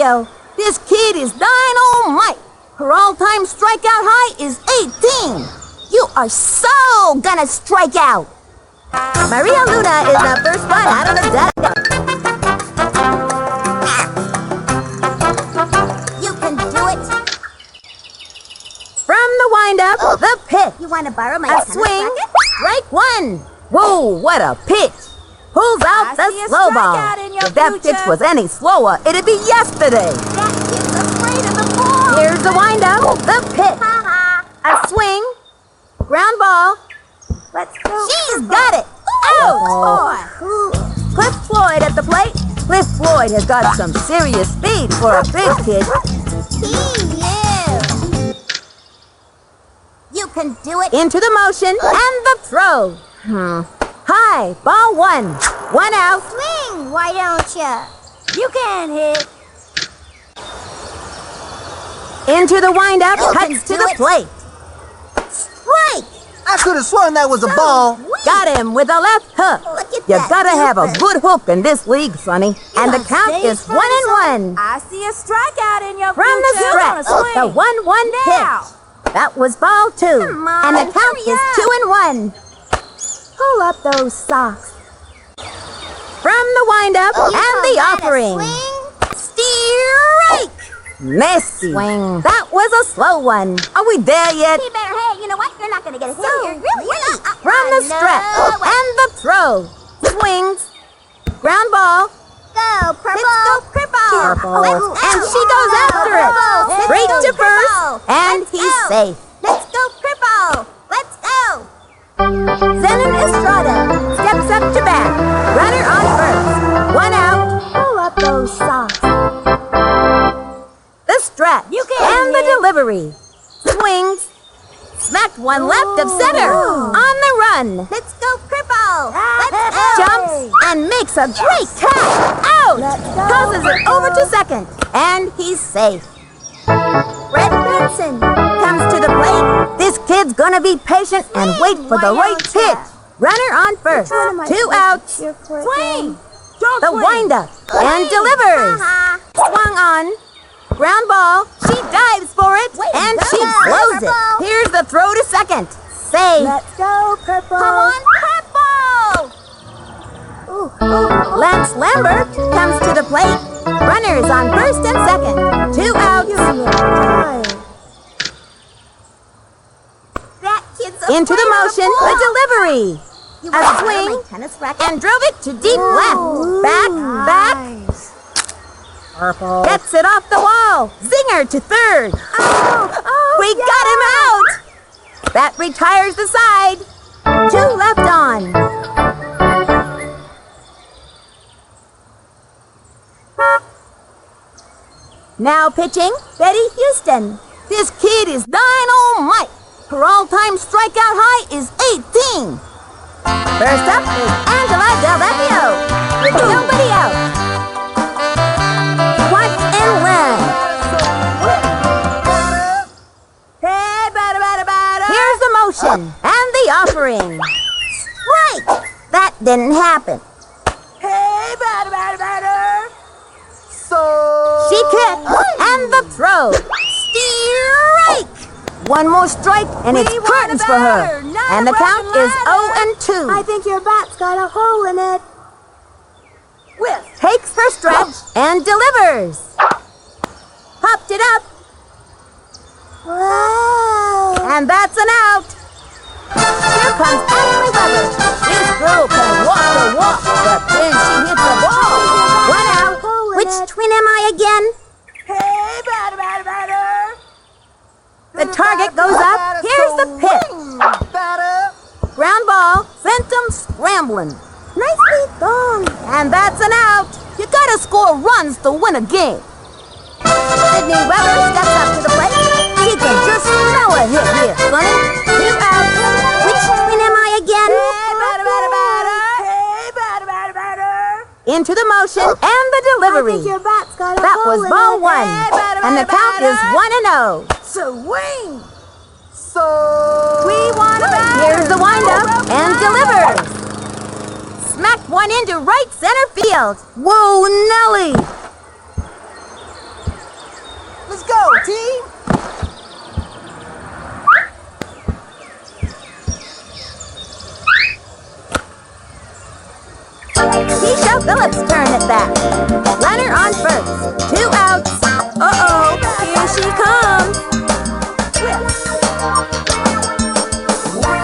Philadelphia. This kid is dynamite. Her all-time strikeout high is 18. You are so gonna strike out. Maria Luna is the first one out of the dugout. You can do it. From the windup, the pitch. You want to borrow my A swing, strike one. Whoa, what a pitch. Pulls out the slow ball. If that pitch was any slower, it'd be yesterday. That kid's afraid of the ball. Here's the windup, the pitch. A swing, ground ball. Let's go. She's got it. Out. Cliff Floyd at the plate. Cliff Floyd has got some serious speed for a big kid. You can do it. Into the motion and the throw. High, ball one. One out. Swing, why don't you? You can hit. Into the windup, cuts to the plate. Strike. I could have sworn that was a ball. Got him with a left hook. Look at You that gotta have a movement. good hook in this league, Sonny. And the count is 1-1. I see a strikeout in your From the stretch, the 1-1 pitch. That was ball two. Come on, And the count hurry is up. 2-1. Pull up those socks. From the windup and the offering. Strike! Messy. Swing. That was a slow one. Are we there yet? He better, hey, you know what? You're not going to get a hit here. Really? You're not. From the stretch and the throw. Swings. Ground ball. Go, purple. Let's go, purple. Let's go. And she goes after it. Purple. Straight Let's to go, first. purple. And Let's he's go. safe. Let's go, purple. Let's go. Zenon Estrada steps up to bat. Runner on first. One out. Pull up those socks. The stretch and the delivery. Swings. Smacked one left of center. On the run. Let's go, purple. Let's go. Jumps and makes a great catch. Out. Tosses it over to second. And he's safe. Fred Benson comes to the plate. This kid's gonna be patient and wait for the right pitch. Runner on first. 2 outs. Swing. The windup and delivers. Swung on. Ground ball. She dives for it and she blows it. Here's the throw to second. Save. Let's go, purple. Come on, purple! Lance Lambert comes to the plate. Runners on first and second. 2 outs. That kid's Into the motion, the delivery. You A want to borrow swing my tennis racket? and drove it to deep left. Back. Purple. Gets it off the wall. Zinger to third. We got him out. That retires the side. 2 left on. Now pitching, Betty Houston. This kid is dynamite. Her all-time strikeout high is 18. First up is Angela Del Vecchio with nobody out. Watch and learn. Hey, batter. Here's the motion and the offering. Strike! That didn't happen. Hey, batter. She kicked and the throw. Strike! One more strike and it's curtains for her. And the count is 0-2. I think your bat's got a hole in it. Takes her stretch and delivers. Popped it up. Whoa. And that's an out. Here comes Ashley Weber. This girl can walk the walk, but then she hits the ball. 1 out. Which twin am I again? Hey, batter. The target goes up. Here's the pitch. Ground ball sent him scrambling. Nicely done. And that's an out. You gotta score runs to win a game. Sydney Weber steps up to the plate. She can just smell a hit here, Sonny. 2 outs. Which twin am I again? Hey, batter. Into the motion and the delivery. I think your bat's got a That hole was in ball it. 1. And the count is 1-0. Swing. We want Here's the windup and delivers. Smacked one into right center field. Whoa, Nelly! Let's go, team! Keisha Phillips' turn at bat. Runner on first. 2 outs. Uh-oh, here she comes.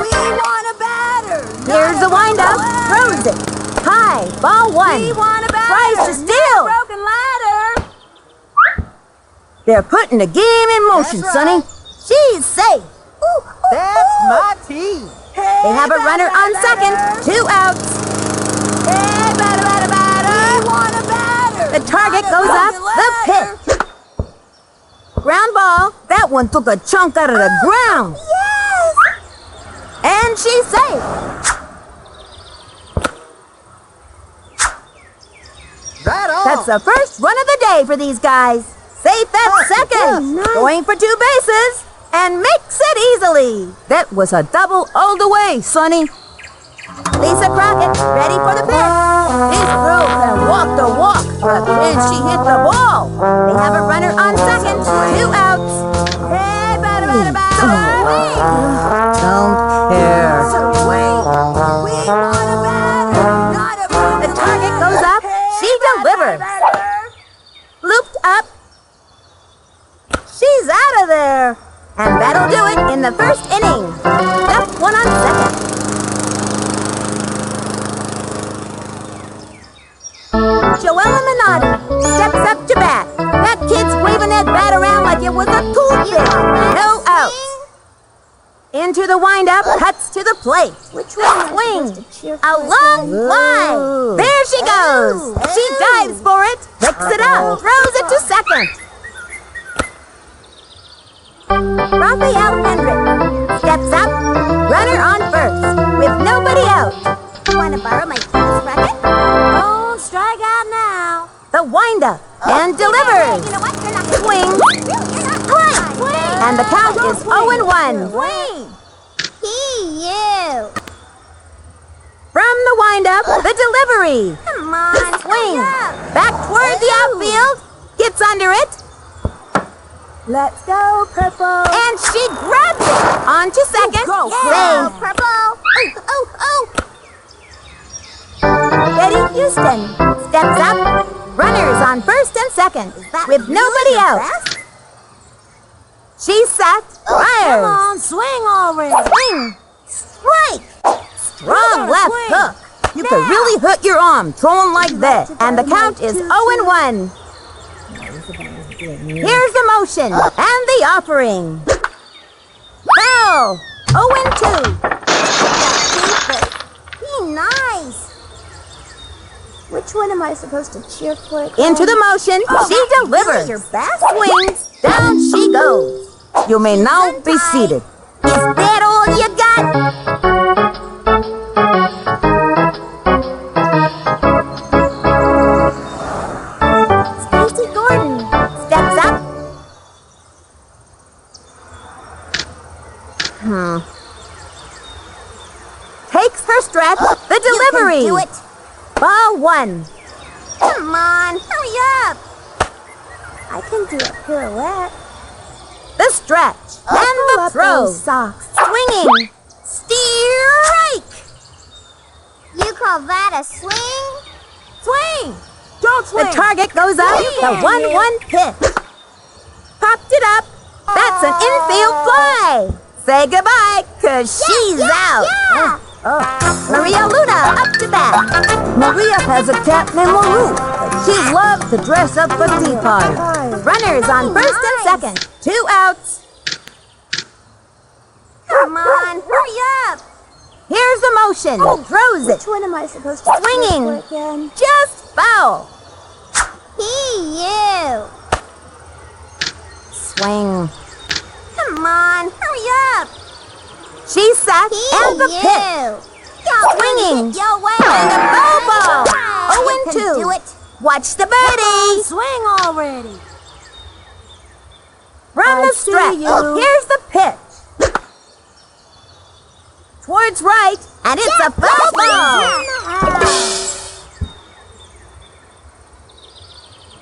We want a batter. Here's the windup. Throws it. High. Ball 1. We want a batter. Tries to steal. Broken ladder. They're putting the game in motion, That's Sonny. right. She's safe. That's my team! Hey, They have a runner on second. 2 outs. Hey, batter, batter, batter. We want a batter. The target goes up. The pitch. Ground ball. That one took a chunk out of the ground. Yes. And she's safe. Right on! That's the first run of the day for these guys. Safe at second. nice. Going for 2 bases. And makes it easily. That was a double all the way, Sonny. Lisa Crockett, ready for the pitch. This girl can walk the walk, but can she hit the ball? They have a runner on second. 2 outs. Hey, batter, batter, batter. Don't care. Swing. We want a batter. Not a broken The target goes up. She delivers. Looped up. She's out of there. And that'll do it in the first inning. Just 1 on second. Joella Minotti steps up to bat. That kid's waving that bat around like it was a toothpick. No outs. Into the windup, cuts to the plate. Which one am I Swing. supposed to cheer for? A long fly. There she goes. She dives for it, picks it up, throws it to second. Raphael Hendrick steps up, runner on first, with nobody out. Want to borrow my tennis racket? Don't strike out now. The windup and delivers. You know what? You're not gonna Swing. Swing. And the count is 0-1. Swing. You. From the windup, the delivery. Come on. Swing. hurry up. Back toward the outfield. Gets under it. Let's go, purple. And she grabs it. On to second. Go, Yeah, Safe. purple. Oh. Betty Houston steps up. Runners on first and second. With nobody out. She's set. Come Fires. on, swing already. Swing. Strike. Strong gotta left swing. hook. You could really hurt your arm throwing like that. And the count is 0-1. Here's the motion and the offering. Foul. 0-2. Be nice. Which one am I supposed to cheer for? Into the motion. She delivers. Your best. Swings. Down she goes. You may now be seated. Is that all you got? Stacy Gordon steps up. Takes her stretch. The delivery. You can do it. Ball 1. Come on. Hurry up. I can do a pirouette. The stretch. And the throw. Socks. Swinging. Strike. You call that a swing? Swing. Don't swing. The target goes up. The 1-1 pitch. Popped it up. That's an infield fly. Say goodbye, cause she's out. Yeah. Maria Luna up to bat. Maria has a cat named Maru. She loves to dress up for tea parties. Runners on first and second. 2 outs. Come on. Hurry up. Here's the motion. Throws it. Which one am I supposed to Swinging. cheer for again? Just foul. You. Swing. Come on. Hurry up. She's set. And the pitch. Swinging. Your way. And the foul ball. You can 0-2. do it. Watch the birdie. Swing already. From the see stretch. you. Here's the pitch. Towards right. And it's a foul ball.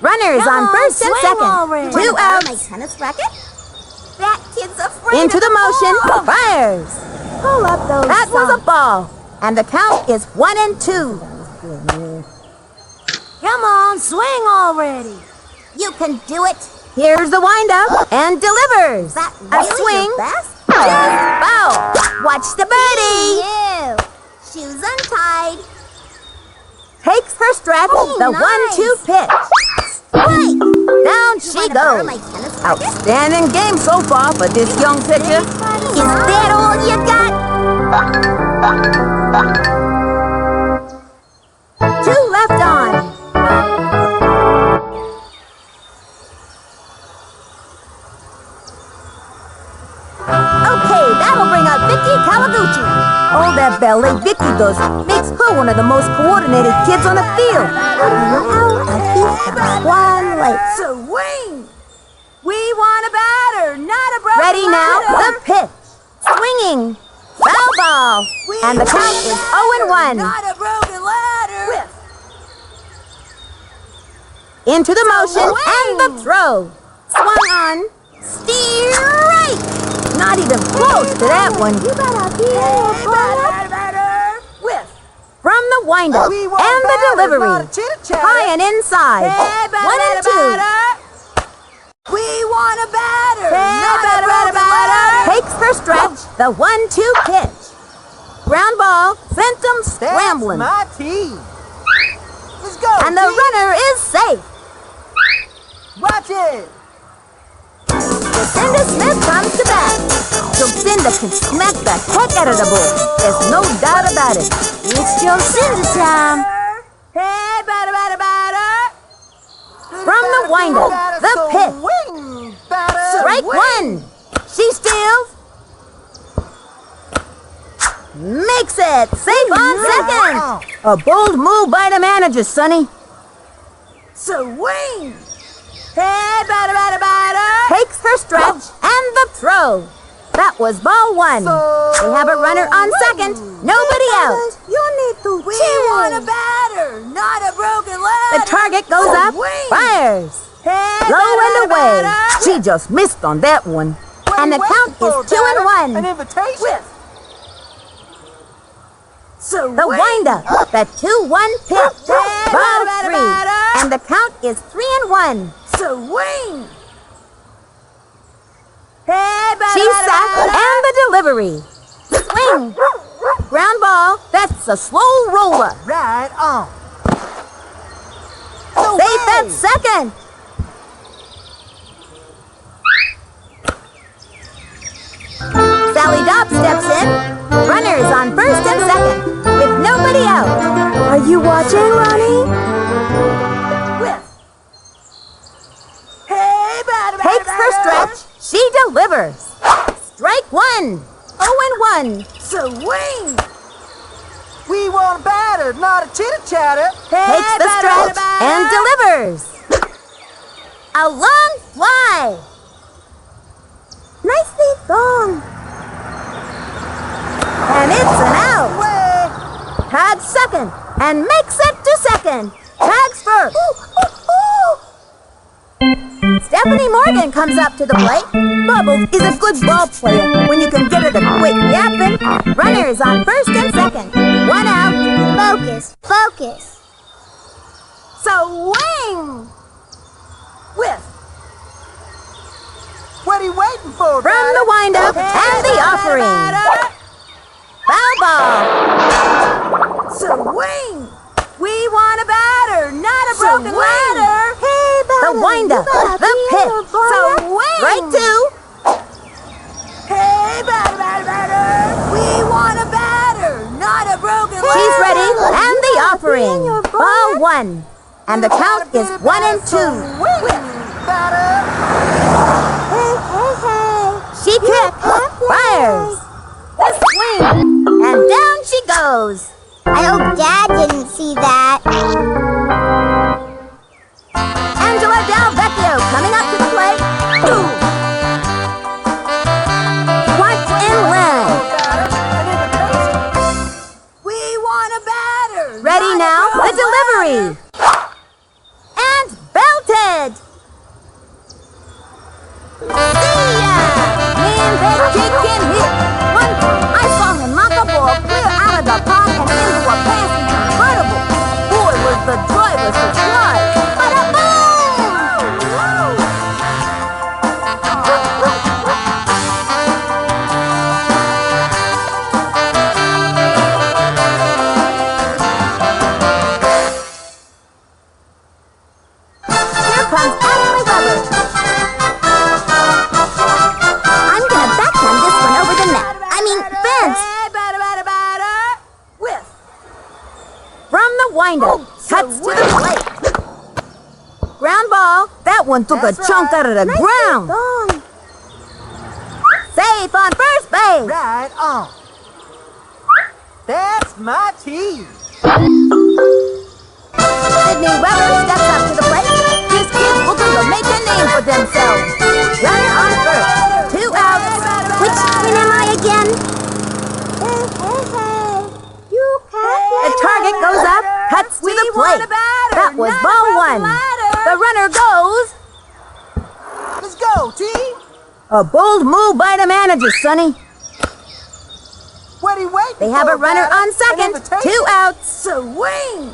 Runners on first and second. Already. 2 My outs. tennis racket? That kid's afraid Into of the motion. ball. Fires. Pull up those That was a socks. ball. And the count is 1 and 2. Come on, swing already. You can do it. Here's the windup and delivers. That A really swing. your best? Just foul. Watch the birdie. You. Shoes untied. Takes her stretch. Oh, The nice. 1-2 pitch. Strike. Down You she wanna borrow goes. my tennis racket? Outstanding game so far for this young pitcher. Is that all you got? 2 left on. Okay, that'll bring out Vicky Kawaguchi. All that ballet Vicky does makes her one of the most coordinated kids on the field. One late. Swing! We want a batter, not a broken Ready now, the pitch. Swinging. Foul ball. And the count is 0-1. Not a broken ladder. Into the motion and the throw. Swung on. Strike. Not even close to that one. You better be Batter. Whiff. From the windup We want and the batters, delivery. not a chitter-chatter. High and inside. Hey, 1 and 2. We want a batter, Hey, not a batter, broken batter, ladder. Takes her stretch. The 1-2 pitch. Ground ball. Sent them That's scrambling. my team. Let's go. And the team. runner is safe. Watch it. Cindy Smith comes to bat. Jocinda can smack the heck out of the ball. There's no doubt about it. It's Jocinda time. Hey, batter. From the windup, the pitch. Swing, batter. Strike 1. She steals. Makes it. Safe on second. A bold move by the manager, Sonny. Swing. Hey, batter. Takes her stretch and the throw. That was ball 1. They have a runner on second. Nobody out. You need to We chill. want a batter, not a broken ladder. The target goes up. Swing. Fires. Hey, Low and away. batter. She just missed on that one. What And are the you count waiting for, is 2 and batter? 1. An invitation. The windup. The 2-1 pitch. Ball 3. And the count is 3 and 1. Swing. Hey, She sacked and the delivery. Swing. Ground ball. That's a slow roller. Right on. Safe at second. Sally Dobbs steps in. Runners on first and second. With nobody out. Are you watching, Ronnie? Hey, batter. Takes her stretch. She delivers. Strike 1. 0-1. Swing. We want a batter, not a chitter-chatter. Takes the stretch and delivers. A long fly. Nicely thrown. And it's an out. Way. Tags second and makes it to second. Tags first. Stephanie Morgan comes up to the plate. Bubbles is a good ball player when you can get her to quit yapping. Runners on first and second. 1 out. Focus. Swing. Whiff. What are you waiting for, From batter? the windup and the offering. Foul ball. Swing. We want a batter, not a broken ladder. Hey, The windup. The pitch. Swing. Right 2. Hey, batter. We want a batter, not a broken ladder. She's ready and the offering. Ball 1. And the count is 1 and 2. Swing, batter. She kicks. Fires. The swing. And down she goes. I hope Dad didn't see that. Angela Del Vecchio coming up to the plate. Watch and land. An invitation. We want a batter. Ready not a now, the broken delivery. ladder. And belted. windup. Cuts to the plate. Ground ball. That one took a chunk out of the ground. Safe on first base. Right on. That's my team. Sydney Weber steps up to the plate. This kid's looking to make a name for themselves. Runner on first. 2 outs. Which team am I again? You can't. The target goes up, cuts to the plate. That was ball 1. The runner goes. Let's go, team. A bold move by the manager, Sonny. What are you waiting They have for, a runner batter? on An second. invitation? 2 outs. Swing!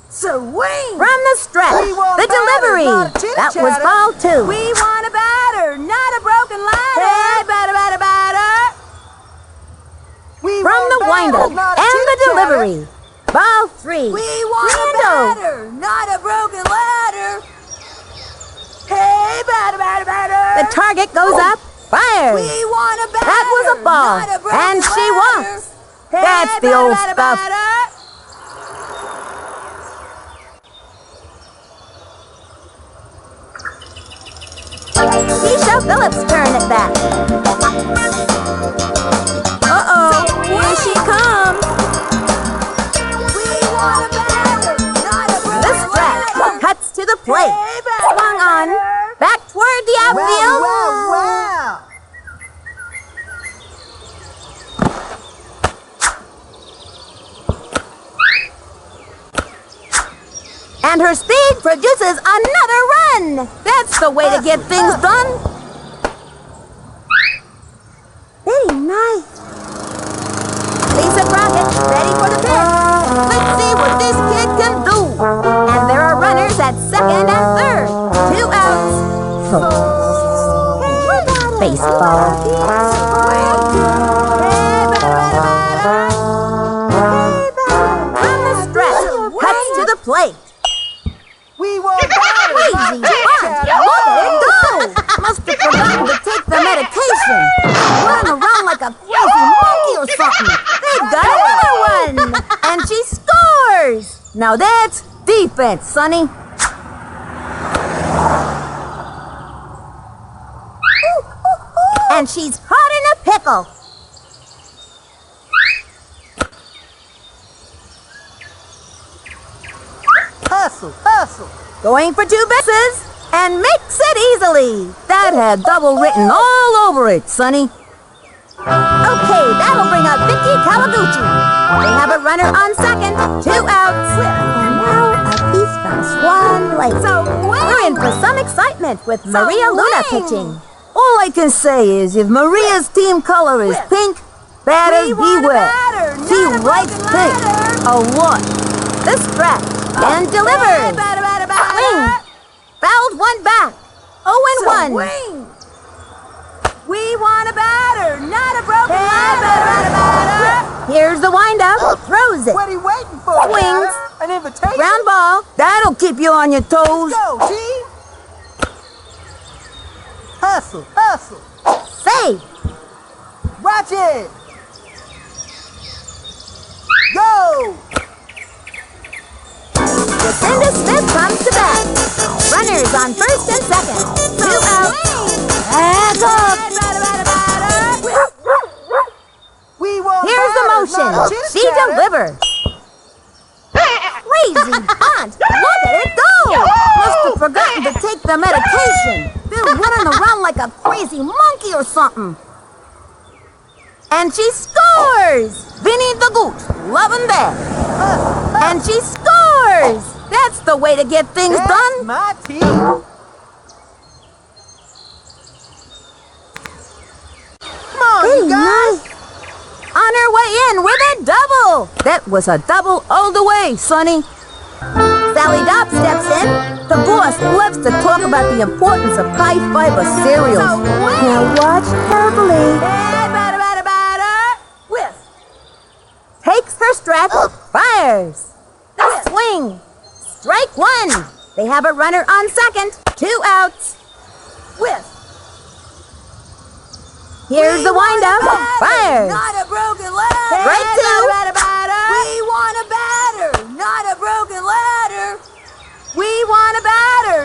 Swing! From the stretch. We want The batter, delivery. not a That was chit-chatter. ball 2. We want a batter, not a broken ladder. Hey, batter. We From want the batter, windup not a and the chit-chatter. delivery. Ball 3. We want a Rando. batter, not a broken ladder. Hey, batter. The target goes up. Fires. We want a batter. That was a ball. Not a broken And she ladder. walks. That's the old stuff. Keisha Phillips' turn at bat. Uh-oh. Here she comes. We want a batter, not a broken The stretch. ladder. Cuts to the plate. Hey, batter. Swung on. Back toward the outfield. Wow. And her speed produces another run. That's the way to get things done. Very nice. Lisa Crockett, ready for the pitch. Let's see what this kid can do. And there are runners at second and third. 2 outs. Baseball. From the stretch, cuts to the plate. We want batter, Crazy not a bunt. chit-chatter. Look at it go. Must have forgotten to take the medication. Running around like a crazy monkey or something. They've got another one. And she scores. Now that's defense, Sonny. And she's hot in a pickle. Hustle. Going for 2 bases and makes it easily. That had double written all over it, Sonny. Okay, that'll bring up Vicky Kawaguchi. They have a runner on second. 2 outs. And now a piece from Swan Lake. We're in for some excitement with Maria Luna pitching. All I can say is if Maria's team color is pink, batters beware. She likes pink a lot. The stretch and delivers. Swing. Fouled one back. 0-1. Swing! We want a batter, not a broken ladder. Here's the windup. Throws it. What are you waiting for, Swings. batter? An invitation? Ground ball. That'll keep you on your toes. Go, team. Hustle. Safe. Watch it. Go. Jacinda Smith comes to bat. Runners on first and second. 2 outs. Back up. We want Here's the batter, not a motion. She chit-chatter. delivers. Crazy bunt. Look at it go. Must have forgotten to take the medication. They're running around like a crazy monkey or something. And she scores. Vinny the Goose. Loving that. And she scores. That's the way to get things That's done. my team. Come on, you guys. On her way in with a double. That was a double all the way, Sonny. Sally Dopp steps in. The boss loves to talk about the importance of high-fiber cereals. Now watch carefully. Whiff. Takes her stretch, fires. The swing. Strike 1. They have a runner on second. 2 outs. Whiff. Here's the windup. Fires. Not a broken ladder. Strike 2. We want a batter.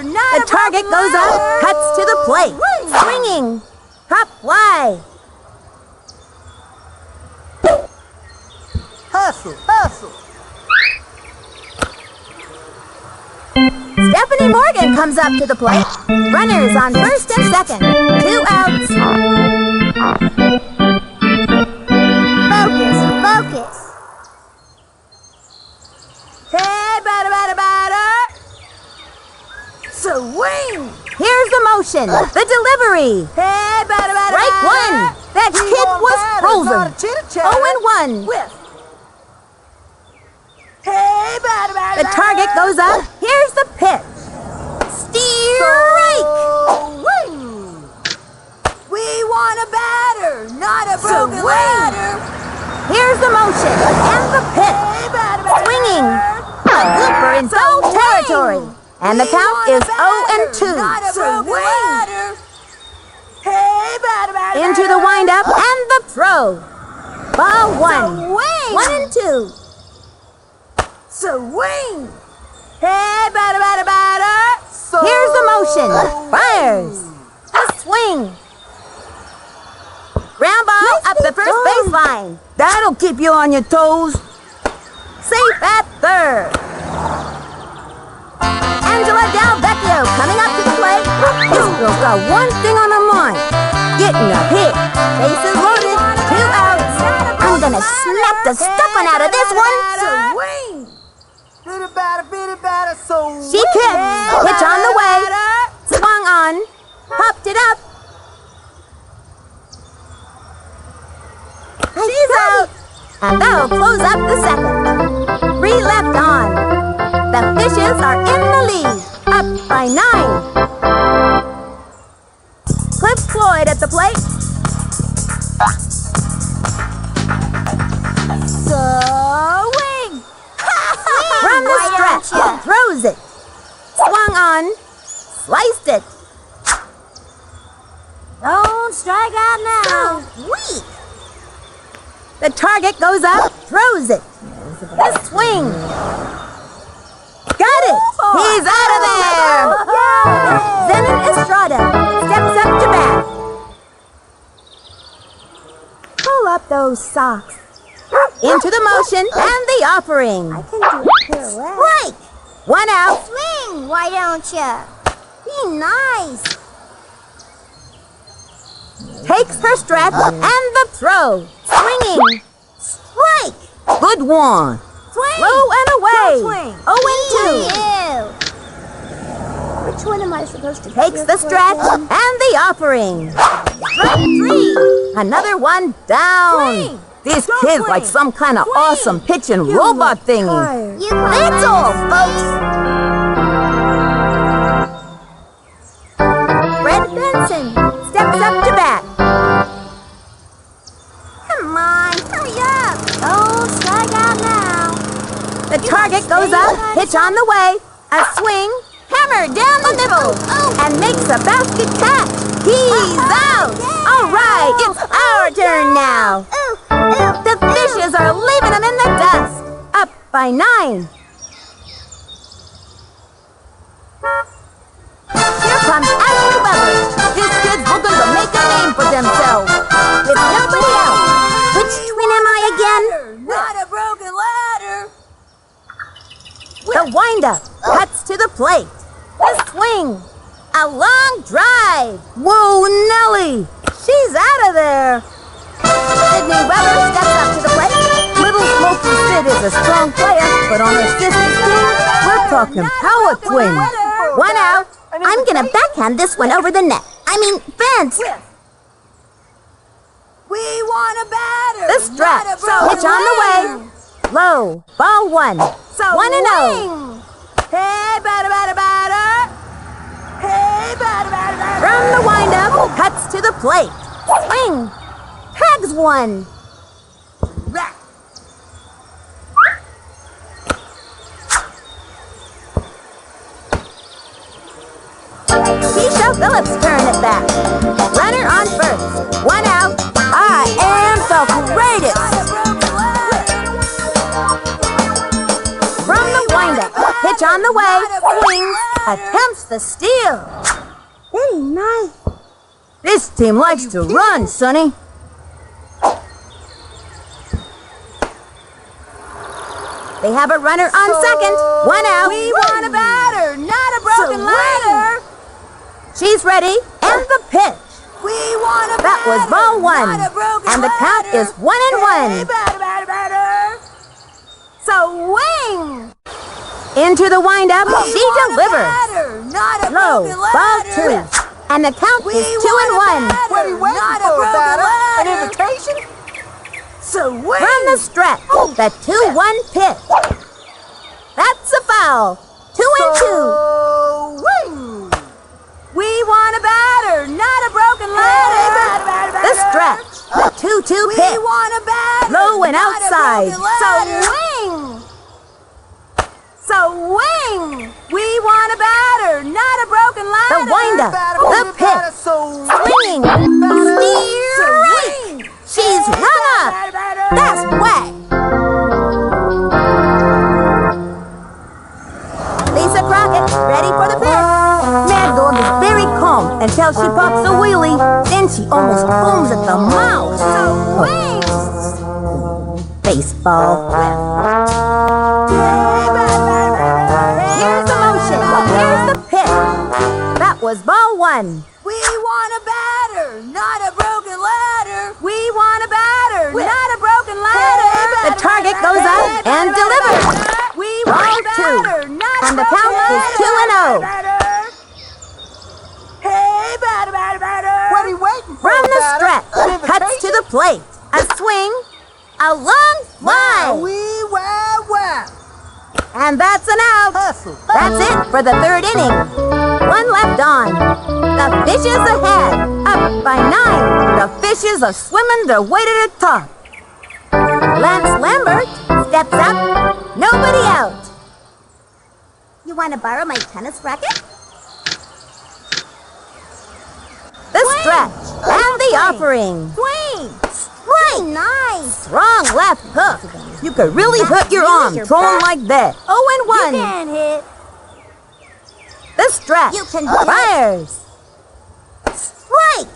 batter, not The target goes up, cuts to the plate. Swinging. Pop fly. Hustle, hustle. Stephanie Morgan comes up to the plate. Runners on first and second. 2 outs. Focus, focus. Hey, batter, batter, batter. Swing. Here's the motion. The delivery. Hey, batter, batter, Strike one. That We kid want was batters, frozen. not a chitter-chatter. 0-1. Whiff. Hey, batter, batter, The target goes up. Here's the pitch. Strike. Swing. We want a batter, not a broken ladder. Here's the motion. And the pitch. Hey, batter, batter, Swinging. A blooper in foul territory. And the count is 0-2. Not a broken ladder. Hey, batter, batter, Into the windup and the throw. Ball 1. Swing. 1 and 2. Swing. Hey, batter, batter, batter. Here's the motion. Fires. A swing. Ground ball up the first baseline. That'll keep you on your toes. Safe at third. Angela Del Vecchio coming up to the plate. This girl's got one thing on her mind. Getting a hit. Bases loaded. 2 outs. I'm gonna smack the stuffing out of this one. Swing. Bitty batter, so She kicked. Pitch on the way. Swung on. Popped it up. She's out. And that'll close up the second. 3 left on. The Fishes are in the lead. Up by 9. Cliff Floyd at the plate. Swing. From the stretch. Throws it. Swung on. Sliced it. Don't strike out now. Weak. The target goes up, throws it. The swing. Got it. He's out of there. Zenon Estrada steps up to bat. Pull up those socks. Into the motion and the offering. I can do a pirouette. Strike. 1 out. Swing, why don't ya? Be nice. Takes her stretch and the throw. Swinging. Strike. Good one. Swing. Low and away. Swing. 0-2. Ew. Which one am I supposed to Takes the stretch and the offering. Strike 3. Another one down. Swing. This Go kid's swing. like some kind of Swing. awesome pitching robot thingy. You That's all, folks. Fred Benson steps up to bat. Come on, hurry up. Don't strike out now. The target goes up, pitch on the way. A swing, hammer down the middle, and makes a basket catch. He's out. All right, it's our turn now. The Fishes are leaving him in the dust. Up by 9. Here comes Ashley Weber. This kid's looking to make a name for themselves. With nobody else. Which twin am I again? Not a broken ladder. The windup cuts to the plate. The swing. A long drive. Whoa, Nellie. She's out of there. Sydney Weber steps up to the plate. Little Smokey Sid is a strong player, but on her sister's team, we're talking power twins. 1 out. I'm gonna backhand this one over the net. I mean, fence. We want a batter. The stretch. Not a broken Pitch on the ladder. way. Low. Ball 1. 1-0. Hey, batter, batter, batter. Hey, batter, batter, batter. From the windup, cuts to the plate. Swing. Tags one. Rack. Keisha Phillips turn it back. Runner on first. 1 out. I am the greatest. Not a broken ladder. From the windup, pitch on the way. Swings. A attempts the steal. Very nice. This team likes to run, Sonny. They have a runner on second. 1 out. We want a batter, not a broken ladder. She's ready. And the pitch. We want a That was ball 1. not a broken And the count ladder. is 1-1. Hey, batter. Swing. Into the windup. We She want a delivers. batter, not a Low. broken Ball ladder. 2. And the count We is want a 2-1. batter, What are you waiting not a for, broken batter? An ladder. invitation? Swing. From the stretch. The 2-1 pitch. That's a foul. 2-2. Swing. We want a batter, not a broken ladder. The stretch. The 2-2 We pitch. want a batter, Low and not a outside. broken ladder. Swing. We want a batter, not a broken ladder. The windup. The pitch. Swinging. Straight. She's run up. That's wet. Lisa Crockett, ready for the pitch. Mad Dog is very calm until she pops a wheelie. Then she almost foams at the mouth. Swing. Baseball. Here's the motion. Here's the pitch. That was ball 1. We want a batter, not a broken ladder. We want a batter, not a broken ladder. The target goes out and delivers. We Ball want a 2. batter, not And a the count broken is ladder. 2-0. Hey, batter. What are you waiting for, From the batter? stretch. An Cuts to invitation? the plate. A swing. A long fly. Wee, wow, wow. And that's an out. Hustle. That's it for the 3rd inning. 1 left on. The Fishes ahead. Up by 9. The Fishes are swimming their way to the top. Lance Lambert steps up. Nobody out. You want to borrow my tennis racket? The stretch. And the offering. Swing. Strike. Nice. Strong left hook. You could really hurt your arm throwing like that. 0-1. Can hit. The stretch. You can do it. Fires. Strike.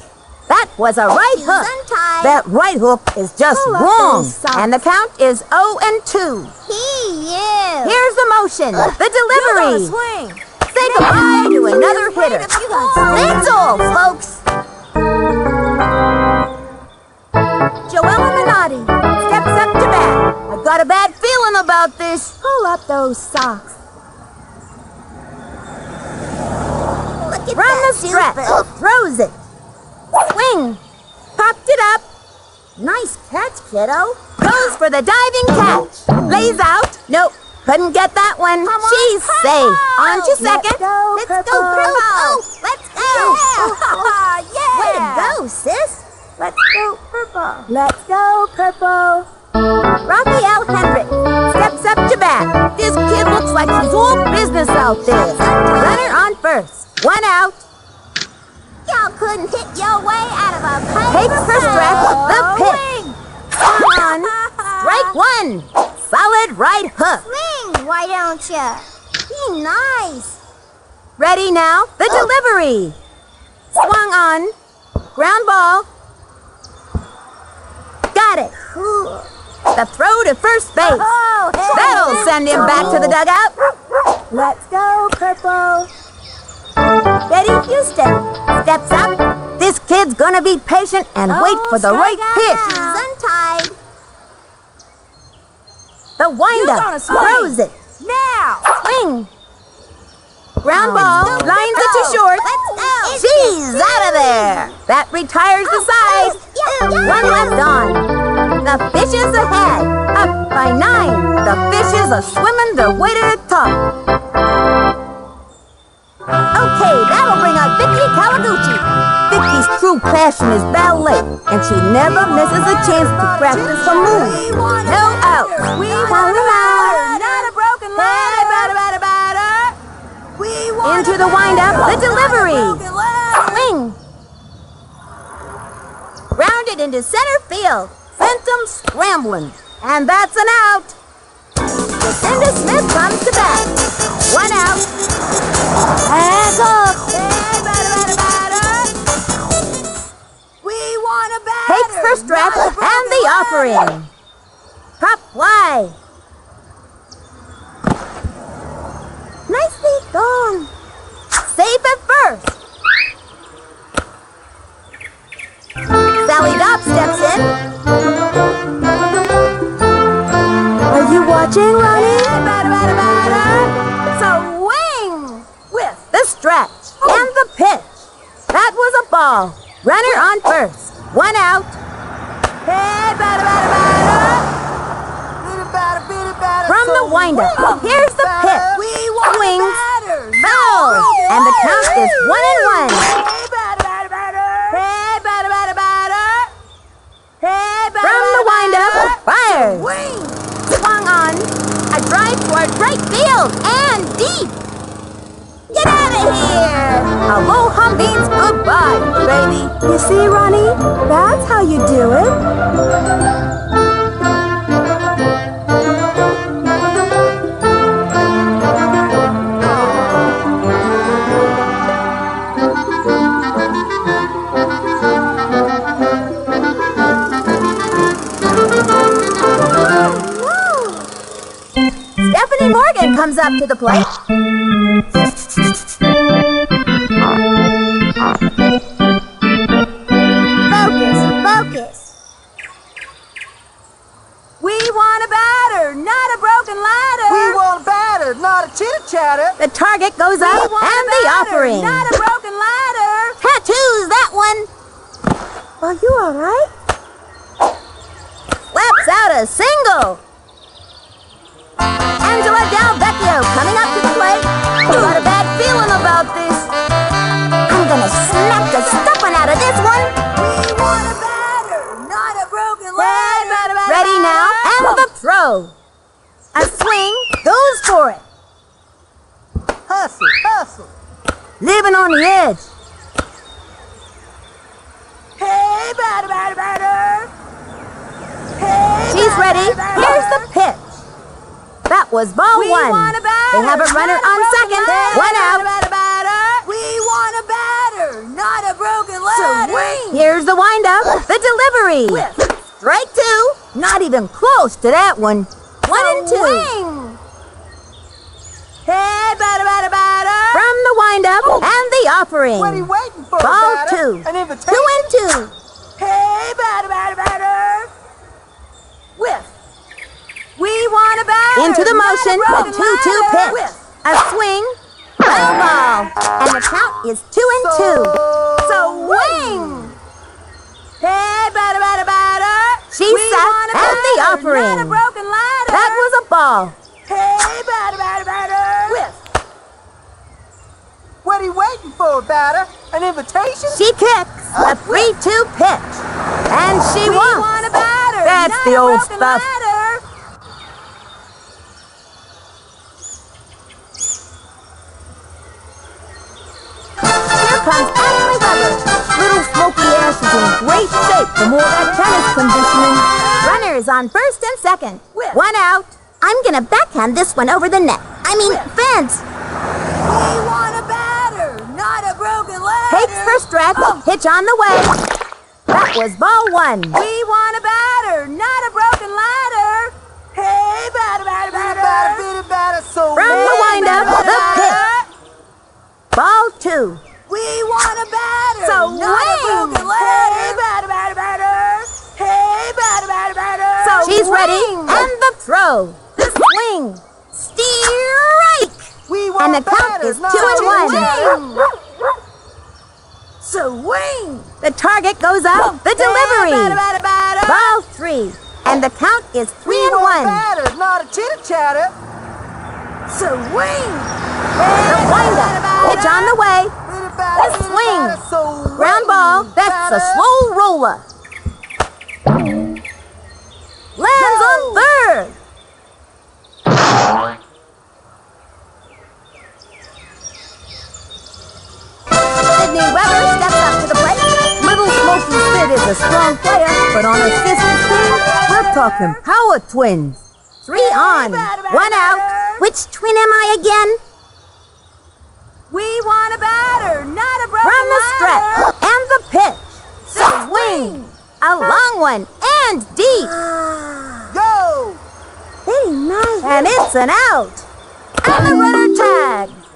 That was a right He's hook. untied. That right hook is just Pull up wrong. those socks. And the count is 0-2. You. Here's the motion. The delivery. Swing. Say goodbye to another hitter. That's all, folks. Joella Minotti steps up to bat. I've got a bad feeling about this. Pull up those socks. Look at From that the stretch. super. Throws it. Swing. Popped it up. Nice catch, kiddo. Goes for the diving catch. Lays out. Nope. Couldn't get that one. She's safe. On to second. Let's go, Purple. Let's go. Yeah. Way to go, sis. Let's go, Purple. Let's go, Purple. Raphael Hendrick steps up to bat. This kid looks like he's all business out there. Runner on first. 1 out. Y'all couldn't hit your way out of a paper Takes her stretch. The pitch. On. Strike 1. Solid right hook. Swing, why don't you? Be nice. Ready now. The delivery. Swung on. Ground ball. Got it. The throw to first base. That'll send him back to the dugout. Let's go, Purple. Betty Houston steps up. This kid's gonna be patient and wait for the right pitch. He's untied. The You're windup gonna swing. throws it. Now. Swing. Ground ball lines it to short. Let's go. She's out of there. That retires the side. 1 left on. The Fishes ahead. Up by 9. The Fishes are swimming their way to the top. Okay, that'll bring out Vicky Kawaguchi. Vicky's true passion is ballet, and she never misses a chance to practice her moves. No outs. We want a batter, not a broken ladder. We want Into the windup, the delivery. broken ladder. Swing. Grounded into center field. Sent him scrambling. And that's an out. Jacinda Smith comes to bat. One out. Back up. Hey, batter, batter, batter. We want a batter. Takes first stretch not a broken and the ladder. offering. Pop fly. Nicely done. Safe at first. Sally Dobb steps in. Are you watching, Ronnie? Hey, batter, batter, batter. Swing with The stretch and the pitch. That was a ball. Runner on first. One out. hey, batter, batter, batter. Bitty batter, bitty batter. From the windup, here's the pitch. We want Swings. a batter. Foul. And the count is 1-1. Hey, batter, batter, batter. Hey, batter, batter, batter. Hey, batter, From the batter, windup, batter. fires. Swing. Swung on. A drive toward right field and deep. Get out of here. Aloha means goodbye, baby. You see, Ronnie? That's how you do it. Stephanie Morgan comes up to the plate. Focus, focus. We want a batter, not a broken ladder. We want a batter, not a chitter-chatter. The target goes We up want and a the batter, offering. not a broken ladder. Tattoos that one. Are you all right? Slaps out a single. Angela Del Vecchio coming up to the plate. Got a bad feeling about this. I'm gonna smack the stuffing out of this one. We want a batter, not a broken ladder. Ready now, and the throw. A swing goes for it. Hustle, hustle. Living on the edge. Hey, batter, batter, batter. Hey, She's batter, ready. batter, Here's the batter. pitch. That was ball We one. want a batter, They have a runner not a on broken second. ladder. One out. Batter, batter. We want a batter, not a broken ladder. Swing. Here's the windup. The delivery. Whip. Strike two. Not even close to that one. 1-2. Swing. Hey, batter, batter, batter. From the windup and the offering. What are you waiting for, Ball batter? two. An invitation? 2-2. Hey, batter, batter, batter. Whiff. We want a batter. Into the not a motion. The broken 2-2 ladder. pitch. Whiff. A swing. Foul ball. And the count is 2-2. Swing. Hey, batter, batter, batter. She We sat want a and the batter, offering. not a broken ladder. That was a ball. Hey, batter, batter, batter. Whiff. What are you waiting for, batter? An invitation? She kicks a 3-2 pitch. And she We won. want a batter, That's not the a old broken stuff. ladder. Here comes Ashley Weber. Little Smoky Ash is in great shape from all that tennis conditioning. Runners on first and second. Whip. One out. I'm gonna backhand this one over the net. I mean, Whip. fence. We want a batter, not a broken ladder. Takes first stretch. Pitch on the way. That was ball one. We want a batter, not a broken ladder. Hey, batter, batter, Bitty batter. batter, bitty batter, so From the mad. windup, the pitch. Ball two. We want a batter, So not a wing. broken ladder. Hey, batter, batter, batter. Hey, batter, batter, batter. So she's ready. wing. And the throw. The swing. Strike. We want And the count batter, is not 2-1. chitter-chatter. Swing. The target goes up. The Hey, delivery. batter, batter, batter. Ball three. And the count is We want 3-1. batter, not a chitter-chatter. Swing. The windup. Pitch on the way. Bitty batter, The bitty swing. batter, so Ground ball. That's a batter. slow roller. Lands on third. Sydney Weber steps up to the plate. Little Smoky Sid is a strong player, but on a sister's team, we're talking power twins. 3 on, 1 out. Which twin am I again? We want a batter, not a broken From the stretch ladder. and the pitch. Swing. A long one and deep. Go! Very nice. And it's an out. And the runner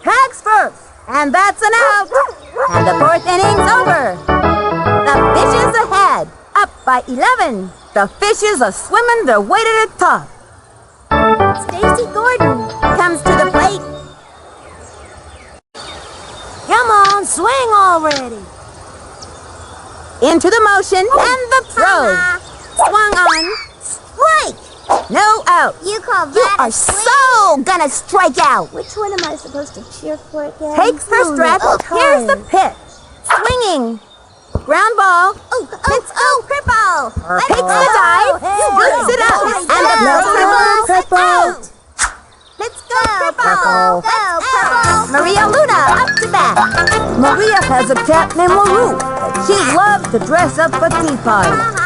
tags first. And that's an out. And the 4th inning's over. The Fishes ahead, up by 11. The Fishes are swimming their way to the top. Stacy Gordon. Comes to the plate. Come on, swing already. Into the motion and the throw. Swung on. Strike. No out. You call You that are a swing? so gonna strike out. Which one am I supposed to cheer for again? Takes her stretch. Here's the pitch. Swinging. Ground ball. Purple. Takes the dive. Scoops it up. And the purple. Out. Let's go, Purple. Go, purple. Maria Luna up to bat. Maria has a cat named Maru. She loves to dress up for tea parties.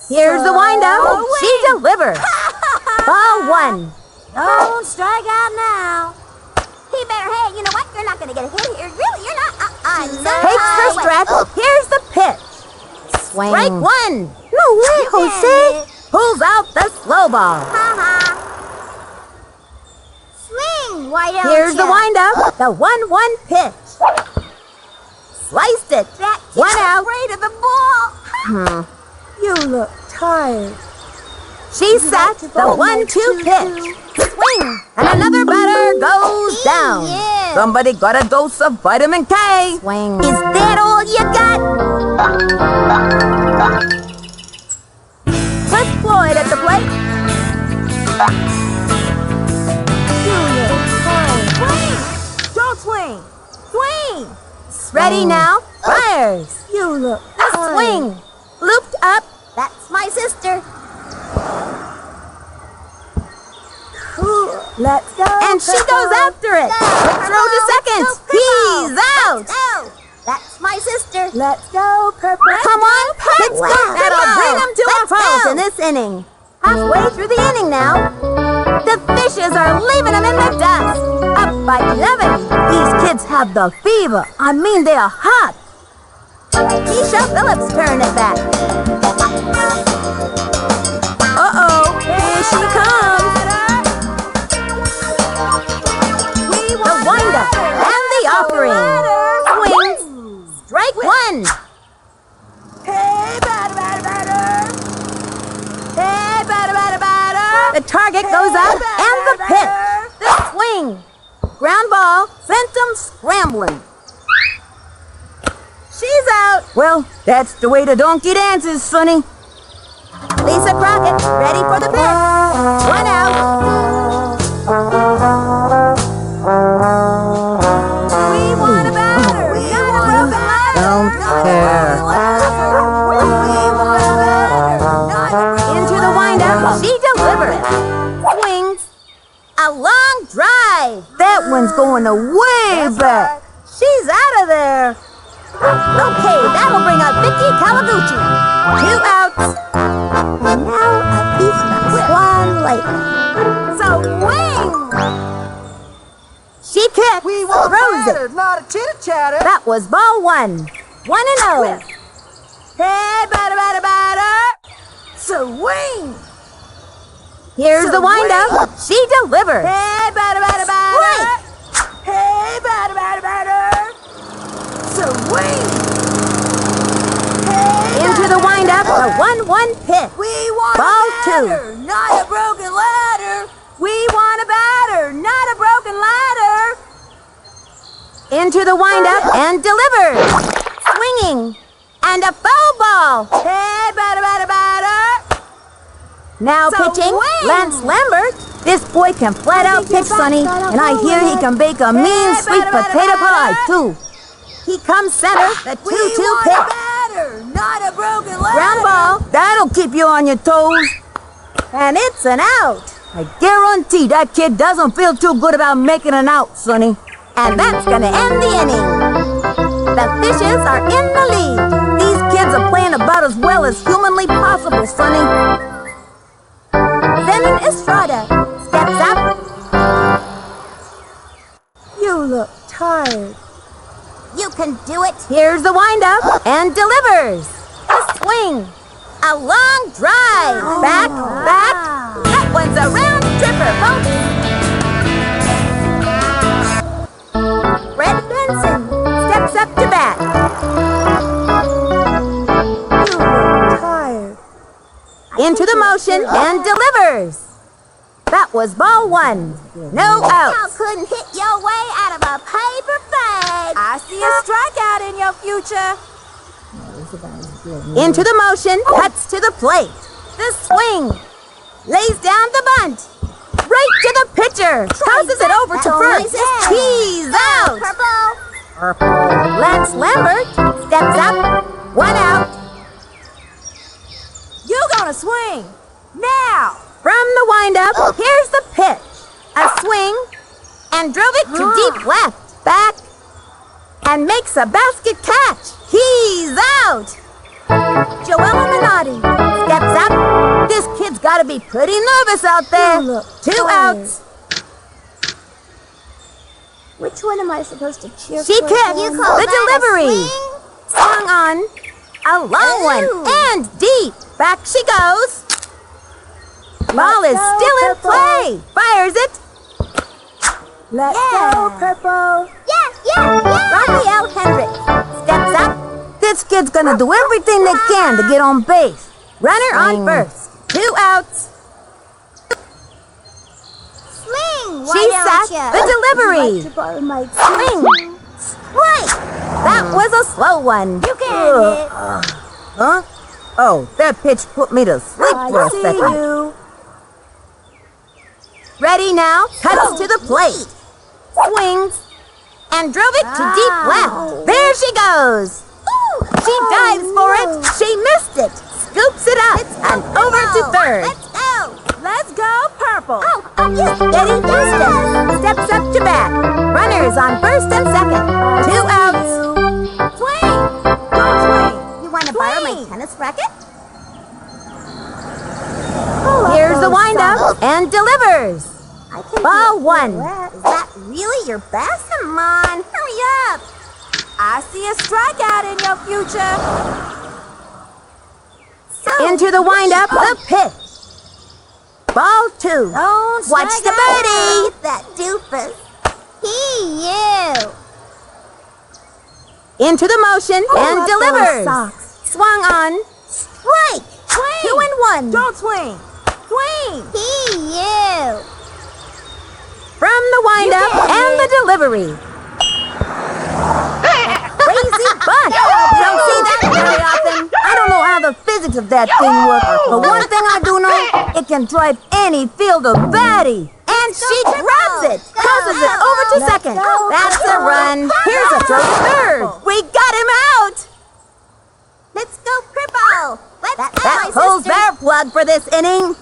Here's the windup. She delivers. Ball 1. Don't strike out now. He better, hey, you know what? You're not going to get a hit here. Really, you're not. No Takes her way. stretch. Here's the pitch. Swing. Strike 1. No way, Jose. Pulls out the slow ball. Swing. Why don't Here's the ya? windup. The 1-1 pitch. Sliced it. That kid's 1 out. afraid of the ball. You look tired. She set the 1-2 pitch. Swing. And another batter goes down. Yeah. Somebody got a dose of vitamin K. Swing. Is that all you got? Put Floyd at the plate. Swing. Don't swing. Swing. Ready now. Fires. You look The tired. swing. Looped up. That's my sister. Cool. Let's go. And she goes after it. Quick throw to second. He's out. Oh, that's my sister. Let's go, purple. Come on, Let's Wow. go. That'll bring them to a Let's halt go. in this inning. Halfway through the inning now. The Fishes are leaving them in the dust. Up by 11. These kids have the fever. I mean, they are hot. Keisha Phillips turning it back. Uh-oh, here she comes. The windup and the offering. Swings. Strike 1. Hey, batter, batter, batter. Hey, batter, batter, batter. The target goes up and the pitch. The swing. Ground ball sent them scrambling. She's out. Well, that's the way the donkey dances, Sonny. Lisa Crockett, ready for the pitch. 1 out. We want a batter. Not a broken ladder. Don't care. Into the windup, she delivers. Swings. A long drive. That one's going away back. She's out of there. Okay, that'll bring out Vicky Kawaguchi. 2 outs. And now a piece of swan lake. So wing. She kicks. We want Throws it. batter, not a chitter-chatter. That was ball 1. 1-0. Hey, batter, batter, batter. Swing. Here's the windup. She delivers. Hey, batter, batter, batter. Hey, batter, batter, batter. Swing. Hey, Into the windup. The 1-1 pitch. we want Ball a batter, not a broken ladder. We want a batter, not a broken ladder. Into the windup and delivers. Swinging. And a foul ball. Hey, batter, batter, batter. Now So pitching, wing. Lance Lambert. This boy can flat out pitch, Sonny. And I hear he can bake a mean sweet potato pie, too. He comes center, the 2-2 We want pitch. a batter, not a broken ladder. Ground ball. That'll keep you on your toes. And it's an out. I guarantee that kid doesn't feel too good about making an out, Sonny. And that's gonna end the inning. The Fishes are in the lead. These kids kids are playing about as well as humanly possible, Sonny. Zenon Estrada steps up. You look tired. You can do it. Here's the windup and delivers. A swing. A long drive. Back. That one's a round tripper, folks. Fred Benson steps up to bat. You look tired. Into the motion and delivers. That was ball one. No Y'all outs. couldn't hit your way out of a paper bag. I see a strikeout in your future. Into the motion, cuts to the plate. The swing. Lays down the bunt. Right to the pitcher. Tosses it over to first. He's out. Purple. Lance Lambert steps up. 1 out. You gonna swing now. From the windup, here's the pitch. A swing, and drove it to deep left. Back, and makes a basket catch. He's out. Joella Minotti steps up. This kid's got to be pretty nervous out there. 2 outs. Which one am I supposed to cheer She for? kicks You call the that a delivery. swing? Swung on. A long one, and deep. Back she goes. Ball is still in play. Fires it. Let's go, Purple. Yeah. Raphael Hendricks steps up. This kid's gonna do everything they can to get on base. Runner on first. 2 outs. Swing. Why She don't sat ya? the delivery. To borrow my Swing. Strike. That was a slow one. You can hit. Huh? Oh, that pitch put me to sleep for a I see second. you. Ready now. Cuts to the plate. Swings. And drove it to deep left. There she goes. She dives for it. She missed it. Scoops it up. And over to third. Let's go. Let's go, Purple. Eddie Houston steps up to bat. Runners on first and second. 2 outs. Swing. Don't swing. You want to borrow my Swing. tennis racket? Here's the windup and delivers. I can Ball do it. 1. Is that really your best? Come on, hurry up. I see a strikeout in your future. Into the windup, the pitch. Ball 2. Don't Watch strike the out. birdie. Get that doofus. You. Into the motion and delivers. Swung on. Strike. Swing. 2 and 1. Don't swing. Swing. You. From the windup and the delivery. Crazy bunt. You don't see that very often. I don't know how the physics of that thing work, but one thing I do know, it can drive any fielder batty. And she grabs it, tosses it over to second. That's a run. Here's a throw to third. We got him out. Let's go, Purple. That pulls their plug for this inning.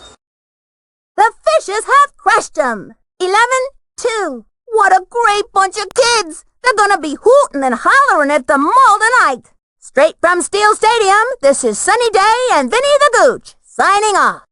The Fishes have crushed them. 11-2. What a great bunch of kids. They're gonna be hooting and hollering at the mall tonight. Straight from Steel Stadium, this is Sunny Day and Vinny the Gooch, signing off.